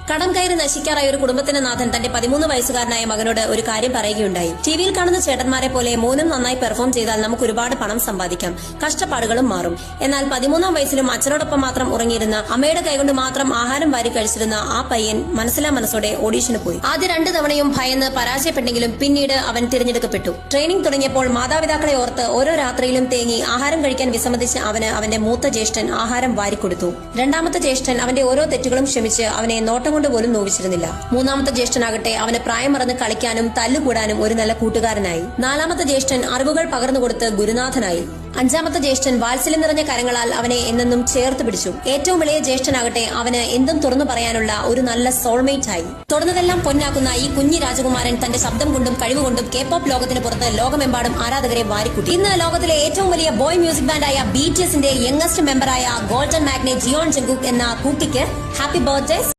കടം കയറി നശിക്കാറായ ഒരു കുടുംബത്തിന്റെ നാഥൻ തന്റെ 13 വയസ്സുകാരനായ മകനോട് ഒരു കാര്യം പറയുകയുണ്ടായി. ടിവിയിൽ കാണുന്ന ചേട്ടന്മാരെ പോലെ മോനും നന്നായി പെർഫോം ചെയ്താൽ നമുക്ക് ഒരുപാട് പണം സമ്പാദിക്കാം, കഷ്ടപ്പാടുകളും മാറും. എന്നാൽ 13-ാം വയസ്സിലും അച്ഛനോടൊപ്പം മാത്രം ഉറങ്ങിയിരുന്ന, അമ്മയുടെ കൈകൊണ്ട് മാത്രം ആഹാരം വാരി കഴിച്ചിരുന്ന ആ പയ്യൻ മനസ്സിലാ മനസ്സോടെ ഓഡീഷന് പോയി. ആദ്യ 2 തവണയും ഭയന്ന് പരാജയപ്പെട്ടെങ്കിലും പിന്നീട് അവൻ തിരഞ്ഞെടുക്കപ്പെട്ടു. ട്രെയിനിംഗ് തുടങ്ങിയപ്പോൾ മാതാപിതാക്കളെ ഓർത്ത് ഓരോ രാത്രിയിലും തേങ്ങി ആഹാരം കഴിക്കാൻ വിസമ്മതിച്ച് അവന് അവന്റെ മൂത്ത ജ്യേഷ്ഠൻ ആഹാരം വാരിക്കൊടുത്തു. രണ്ടാമത്തെ ജ്യേഷ്ഠൻ അവന്റെ ഓരോ തെറ്റുകളും ക്ഷമിച്ച് അവനെ നോട്ടം കൊണ്ട് പോലും നോവിച്ചിരുന്നില്ല. മൂന്നാമത്തെ ജ്യേഷ്ഠനാകട്ടെ അവന് പ്രായം മറന്ന് കളിക്കാനും തല്ലുകൂടാനും ഒരു നല്ല കൂട്ടുകാരനായി. 4-ാമത്തെ ജ്യേഷ്ഠൻ അറിവുകൾ പകർന്നുകൊടുത്ത് ഗുരുനാഥനായി. 5-ാമത്തെ ജ്യേഷ്ഠൻ വാത്സല്യം നിറഞ്ഞ കരങ്ങളാൽ അവനെ എന്നെന്നും ചേർത്ത് പിടിച്ചു. ഏറ്റവും ഇളയ ജ്യേഷ്ഠനാകട്ടെ അവന് എന്തും തുറന്നു പറയാനുള്ള ഒരു നല്ല സോൾമേറ്റ് ആയി. തുടർന്നതെല്ലാം പൊന്നാക്കുന്ന ഈ കുഞ്ഞി രാജകുമാരൻ തന്റെ ശബ്ദം കൊണ്ടും കഴിവുകൊണ്ടും K-pop ലോകത്തിന് പുറത്ത് ലോകമെമ്പാടും ആരാധകരെ വാരിക്കൂട്ടി. ഇന്ന് ലോകത്തിലെ ഏറ്റവും വലിയ ബോയ് മ്യൂസിക് ബാൻഡായ BTSന്റെ യങ്ങസ്റ്റ് മെമ്പറായ ഗോൾഡൻ മാഗ്നറ്റ് ജിയോൺ ജങ്കുക് എന്ന കുട്ടിക്ക് ഹാപ്പി ബർത്ത്ഡേ.